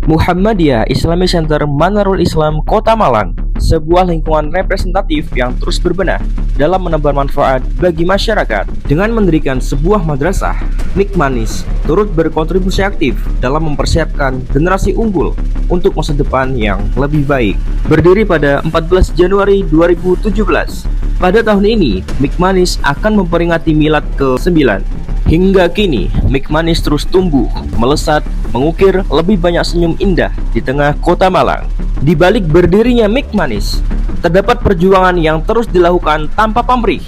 Muhammadiyah Islamic Center Manarul Islam Kota Malang, sebuah lingkungan representatif yang terus berbenah dalam menebar manfaat bagi masyarakat. Dengan mendirikan sebuah madrasah, Mikmanis turut berkontribusi aktif dalam mempersiapkan generasi unggul untuk masa depan yang lebih baik. Berdiri pada 14 Januari 2017, pada tahun ini Mikmanis akan memperingati milad ke-9. Hingga kini, Mikmanis terus tumbuh, melesat, mengukir lebih banyak senyum indah di tengah kota Malang. Di balik berdirinya Mikmanis, terdapat perjuangan yang terus dilakukan tanpa pamrih.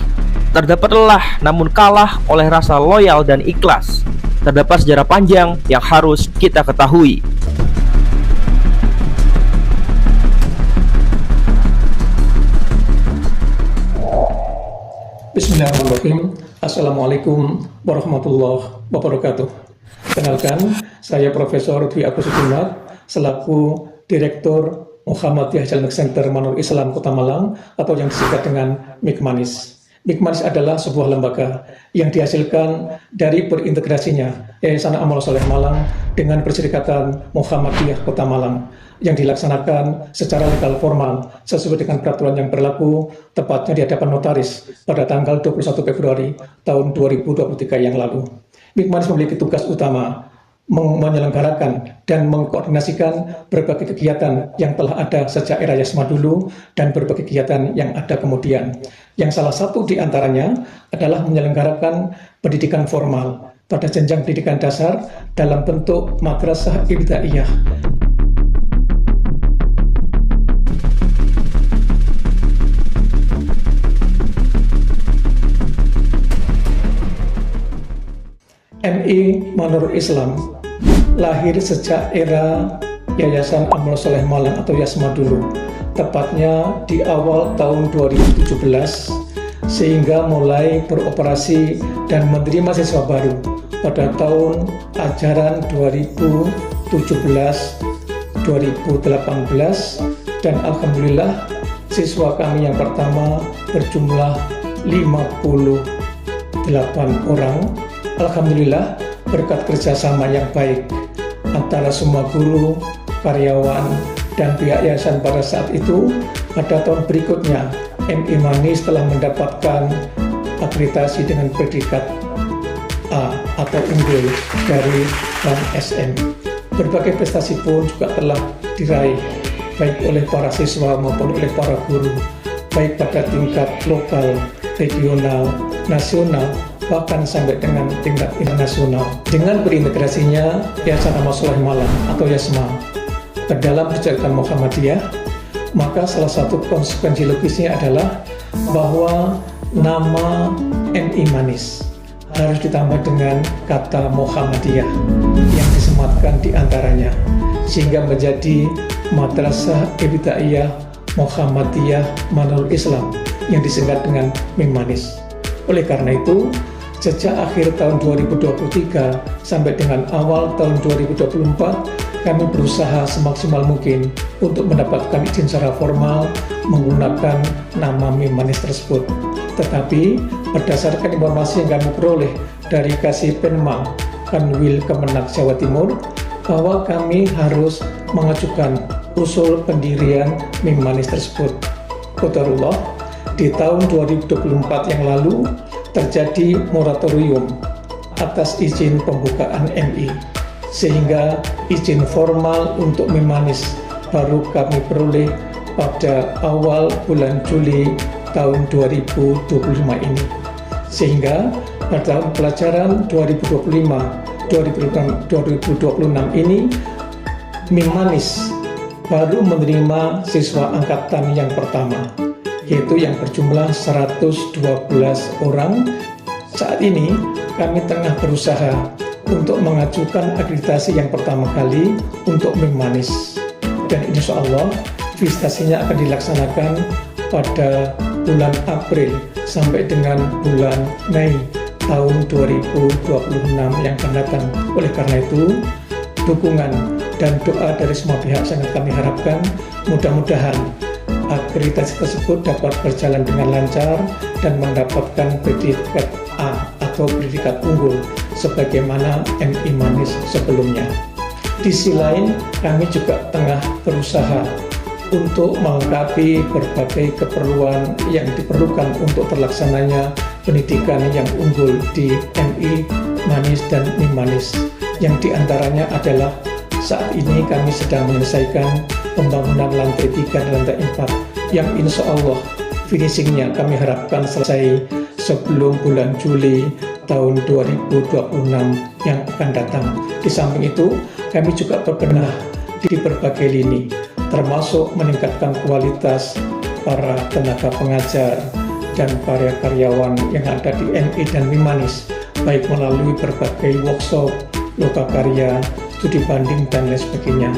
Terdapat lelah namun kalah oleh rasa loyal dan ikhlas. Terdapat sejarah panjang yang harus kita ketahui. Bismillahirrahmanirrahim. Assalamualaikum warahmatullahi wabarakatuh. Kenalkan, saya Profesor Dwi Agus Sudimat selaku Direktur Muhammadiyah Islamic Center Manarul Islam Kota Malang atau yang disingkat dengan Mikmanis. Mikmanis adalah sebuah lembaga yang dihasilkan dari berintegrasinya Yayasan Amal Soleh Malang dengan Perserikatan Muhammadiyah Kota Malang yang dilaksanakan secara legal formal sesuai dengan peraturan yang berlaku, tepatnya di hadapan notaris pada tanggal 21 Februari tahun 2023 yang lalu. Mikmanis memiliki tugas utama menyelenggarakan dan mengkoordinasikan berbagai kegiatan yang telah ada sejak era Yasma dulu dan berbagai kegiatan yang ada kemudian. Yang salah satu di antaranya adalah menyelenggarakan pendidikan formal pada jenjang pendidikan dasar dalam bentuk madrasah ibtidaiyah. MI Manarul Islam lahir sejak era Yayasan Amal Soleh Malang atau Yasma dulu, tepatnya di awal tahun 2017, sehingga mulai beroperasi dan menerima siswa baru pada tahun ajaran 2017-2018, dan alhamdulillah siswa kami yang pertama berjumlah 58 orang. Alhamdulillah, berkat kerjasama yang baik antara semua guru, karyawan, dan pihak yayasan pada saat itu, pada tahun berikutnya, MI Manis telah mendapatkan akreditasi dengan predikat A atau unggul dari Bank SM. Berbagai prestasi pun juga telah diraih, baik oleh para siswa maupun oleh para guru, baik pada tingkat lokal, regional, nasional, bahkan sampai dengan tingkat internasional. Dengan berintegrasinya Yayasan Amal Soleh Malang atau YASMA ke dalam perserikatan Muhammadiyah, maka salah satu konsekuensi logisnya adalah bahwa nama MI Manis harus ditambah dengan kata Muhammadiyah yang disematkan di antaranya, sehingga menjadi Madrasah Ibtidaiyah Muhammadiyah Manarul Islam yang disingkat dengan Mikmanis. Oleh karena itu, sejak akhir tahun 2023 sampai dengan awal tahun 2024, kami berusaha semaksimal mungkin untuk mendapatkan izin secara formal menggunakan nama Mikmanis tersebut. Tetapi berdasarkan informasi yang kami peroleh dari Kasih-Penma Kanwil Kemenak Jawa Timur, bahwa kami harus mengajukan usul pendirian Mikmanis tersebut. Qadarullah, di tahun 2024 yang lalu terjadi moratorium atas izin pembukaan MI, sehingga izin formal untuk Mikmanis baru kami peroleh pada awal bulan Juli tahun 2025 ini. Sehingga pada tahun pelajaran 2025-2026 ini, Mikmanis baru menerima siswa angkatan yang pertama, yaitu yang berjumlah 112 orang. Saat ini kami tengah berusaha untuk mengajukan akreditasi yang pertama kali untuk Mikmanis, dan insya Allah visitasinya akan dilaksanakan pada bulan April sampai dengan bulan Mei tahun 2026 yang akan datang. Oleh karena itu, dukungan dan doa dari semua pihak sangat kami harapkan. Mudah-mudahan akreditasi tersebut dapat berjalan dengan lancar dan mendapatkan predikat A atau predikat unggul sebagaimana MI Manis sebelumnya. Di sisi lain, kami juga tengah berusaha untuk melengkapi berbagai keperluan yang diperlukan untuk terlaksananya pendidikan yang unggul di MI Manis dan MIM Manis, yang diantaranya adalah saat ini kami sedang menyelesaikan pembangunan lantai 3 dan lantai 4 yang insya Allah finishingnya kami harapkan selesai sebelum bulan Juli tahun 2026 yang akan datang. Di samping itu, kami juga berbenah di berbagai lini, termasuk meningkatkan kualitas para tenaga pengajar dan para karyawan yang ada di MI dan MIM Manis, baik melalui berbagai workshop, lokakarya, studi banding, dan lain sebagainya.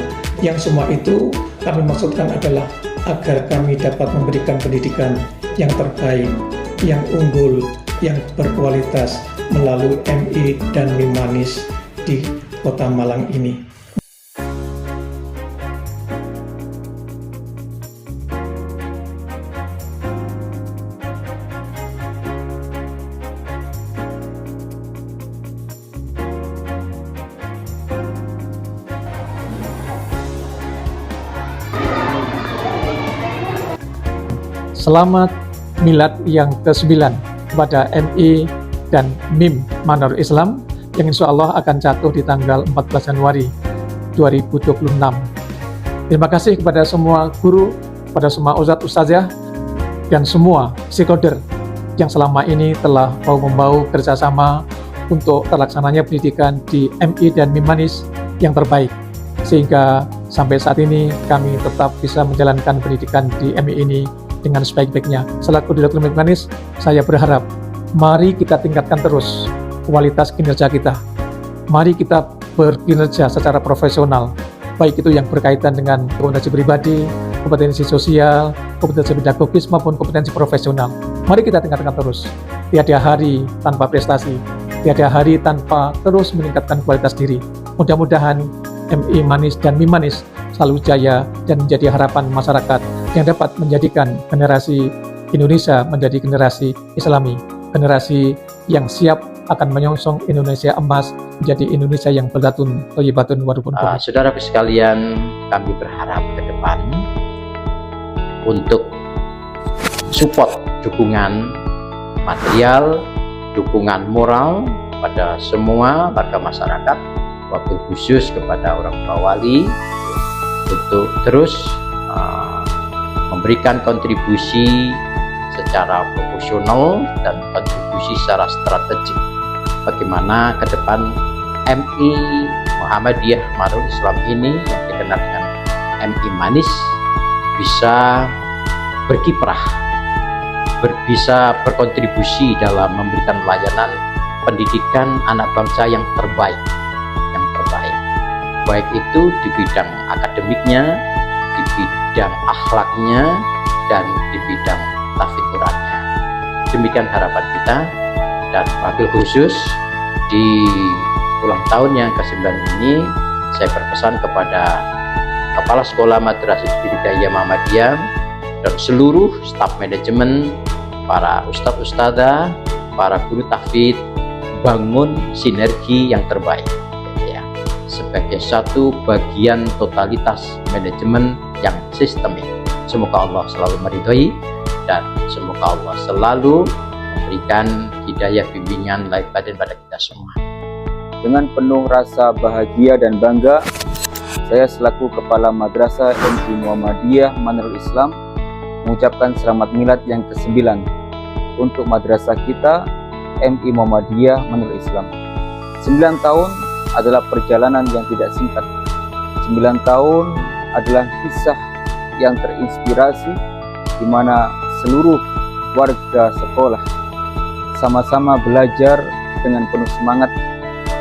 Yang semua itu kami maksudkan adalah agar kami dapat memberikan pendidikan yang terbaik, yang unggul, yang berkualitas melalui MI dan MIM Manis di Kota Malang ini. Selamat Milad yang ke-9 kepada MI dan MIM Manarul Islam yang insya Allah akan jatuh di tanggal 14 Januari 2026. Terima kasih kepada semua guru, kepada semua ustadz-ustazah, dan semua stakeholder yang selama ini telah membawa kerjasama untuk terlaksananya pendidikan di MI dan MIM Manis yang terbaik. Sehingga sampai saat ini kami tetap bisa menjalankan pendidikan di MI ini dengan sebaik-baiknya. Selaku Direktur MIM Manis, saya berharap mari kita tingkatkan terus kualitas kinerja kita. Mari kita berkinerja secara profesional, baik itu yang berkaitan dengan kompetensi pribadi, kompetensi sosial, kompetensi pedagogis maupun kompetensi profesional. Mari kita tingkatkan terus. Tiada hari tanpa prestasi, tiada hari tanpa terus meningkatkan kualitas diri. Mudah-mudahan MI Manis dan MIM Manis selalu jaya dan menjadi harapan masyarakat yang dapat menjadikan generasi Indonesia menjadi generasi Islami, generasi yang siap akan menyongsong Indonesia emas menjadi Indonesia yang berdatun thayyibatun warubun. Saudara sekalian, kami berharap ke depan untuk support, dukungan material, dukungan moral pada semua warga masyarakat, wabil khusus kepada orang tua wali untuk terus memberikan kontribusi secara proporsional dan kontribusi secara strategik bagaimana ke depan MI Muhammadiyah Manarul Islam ini yang dikenal dengan MI Manis bisa berkiprah, bisa berkontribusi dalam memberikan layanan pendidikan anak bangsa yang terbaik, baik itu di bidang akademiknya, di bidang akhlaknya, dan di bidang tafikurannya. Demikian harapan kita, dan wabil khusus di ulang tahun yang ke-9 ini saya berpesan kepada Kepala Sekolah Madrasah Ibtidaiyah Muhammadiyah dan seluruh staf manajemen, para ustadz-ustadzah, para guru tahfidz, bangun sinergi yang terbaik sebagai satu bagian totalitas manajemen yang sistemik. Semoga Allah selalu meridhoi dan semoga Allah selalu memberikan hidayah bimbingan lahir batin pada kita semua. Dengan penuh rasa bahagia dan bangga, saya selaku Kepala Madrasah MI Muhammadiyah Manarul Islam mengucapkan selamat milad yang ke-9 untuk madrasah kita MI Muhammadiyah Manarul Islam. 9 tahun adalah perjalanan yang tidak singkat. 9 tahun adalah kisah yang terinspirasi di mana seluruh warga sekolah sama-sama belajar dengan penuh semangat,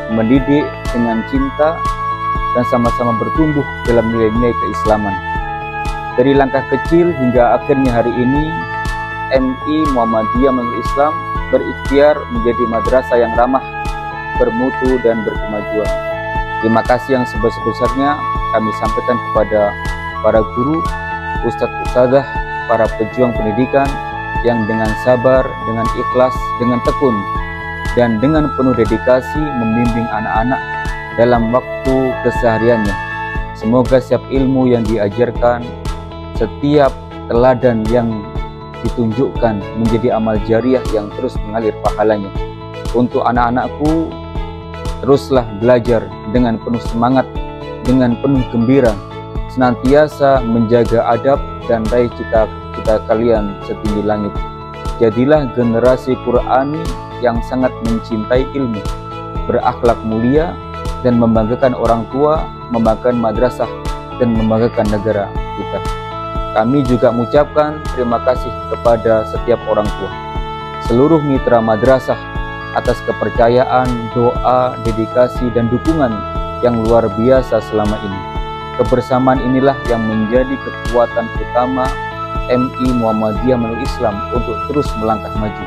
mendidik dengan cinta, dan sama-sama bertumbuh dalam nilai-nilai keislaman. Dari langkah kecil hingga akhirnya hari ini, MI Muhammadiyah Manarul Islam berikhtiar menjadi madrasah yang ramah, bermutu, dan berkemajuan. Terima kasih yang sebesar-besarnya kami sampaikan kepada para guru, ustadz-ustadzah, para pejuang pendidikan yang dengan sabar, dengan ikhlas, dengan tekun, dan dengan penuh dedikasi membimbing anak-anak dalam waktu kesehariannya. Semoga setiap ilmu yang diajarkan, setiap teladan yang ditunjukkan menjadi amal jariah yang terus mengalir pahalanya. Untuk anak-anakku, teruslah belajar dengan penuh semangat, dengan penuh gembira, senantiasa menjaga adab dan raih cita-cita kalian setinggi langit. Jadilah generasi Qur'ani yang sangat mencintai ilmu, berakhlak mulia, dan membanggakan orang tua, membanggakan madrasah, dan membanggakan negara kita. Kami juga mengucapkan terima kasih kepada setiap orang tua, seluruh mitra madrasah atas kepercayaan, doa, dedikasi, dan dukungan yang luar biasa selama ini. Kebersamaan inilah yang menjadi kekuatan utama MI Muhammadiyah Manarul Islam untuk terus melangkah maju.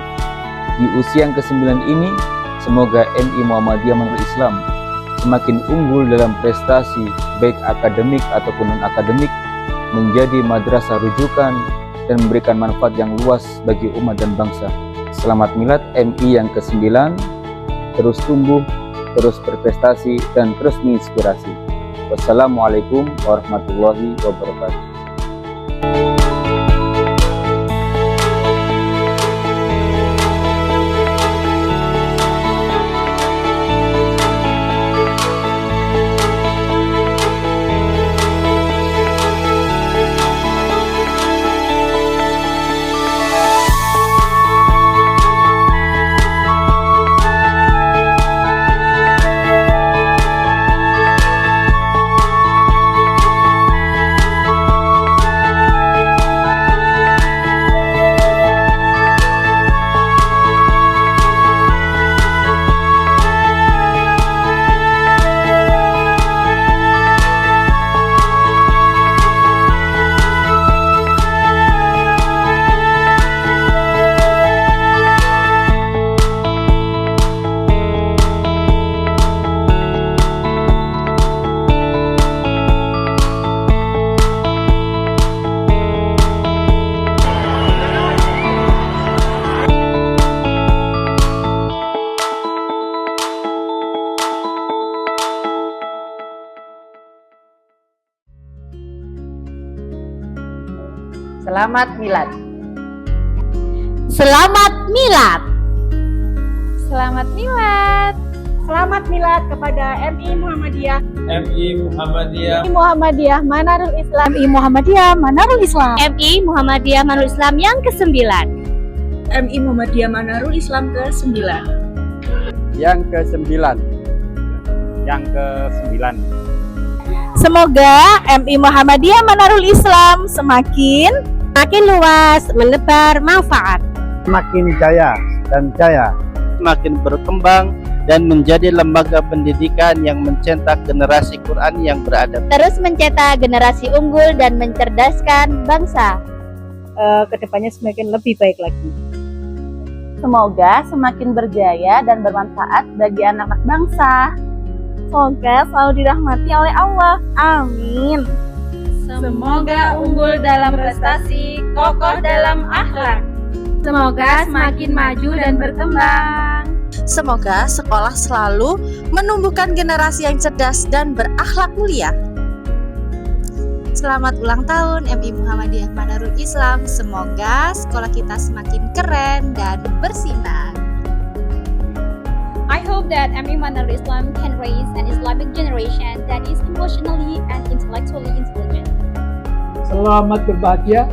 Di usia yang ke-9 ini, semoga MI Muhammadiyah Manarul Islam semakin unggul dalam prestasi baik akademik ataupun non-akademik, menjadi madrasah rujukan dan memberikan manfaat yang luas bagi umat dan bangsa. Selamat Milad MI yang ke-9, terus tumbuh, terus berprestasi, dan terus menginspirasi. Wassalamualaikum warahmatullahi wabarakatuh. Selamat Milad. Selamat Milad. Selamat Milad. Selamat Milad kepada MI Muhammadiyah. MI Muhammadiyah. MI Muhammadiyah Manarul Islam. MI Muhammadiyah Manarul Islam. MI Muhammadiyah Manarul Islam yang ke-9. MI Muhammadiyah Manarul Islam ke-9. Yang ke-9. Yang ke-9. Semoga MI Muhammadiyah Manarul Islam semakin luas, menebar manfaat. Semakin jaya dan jaya. Semakin berkembang dan menjadi lembaga pendidikan yang mencetak generasi Quran yang beradab. Terus mencetak generasi unggul dan mencerdaskan bangsa. kedepannya semakin lebih baik lagi. Semoga semakin berjaya dan bermanfaat bagi anak-anak bangsa. Semoga selalu dirahmati oleh Allah. Amin. Semoga unggul dalam prestasi, kokoh dalam akhlak. Semoga semakin maju dan berkembang. Semoga sekolah selalu menumbuhkan generasi yang cerdas dan berakhlak mulia. Selamat ulang tahun MI Muhammadiyah Manarul Islam. Semoga sekolah kita semakin keren dan bersinar. I hope that MI Manarul Islam can raise an Islamic generation that is emotionally and intellectually intelligent. Selamat berbahagia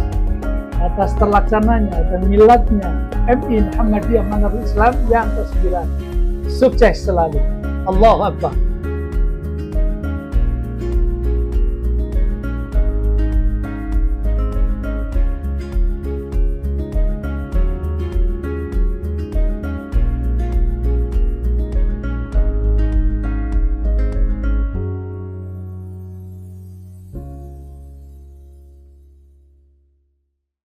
atas terlaksananya dan miladnya MI Muhammadiyah Manarul Islam yang ke-9. Sukses selalu. Allahu Akbar.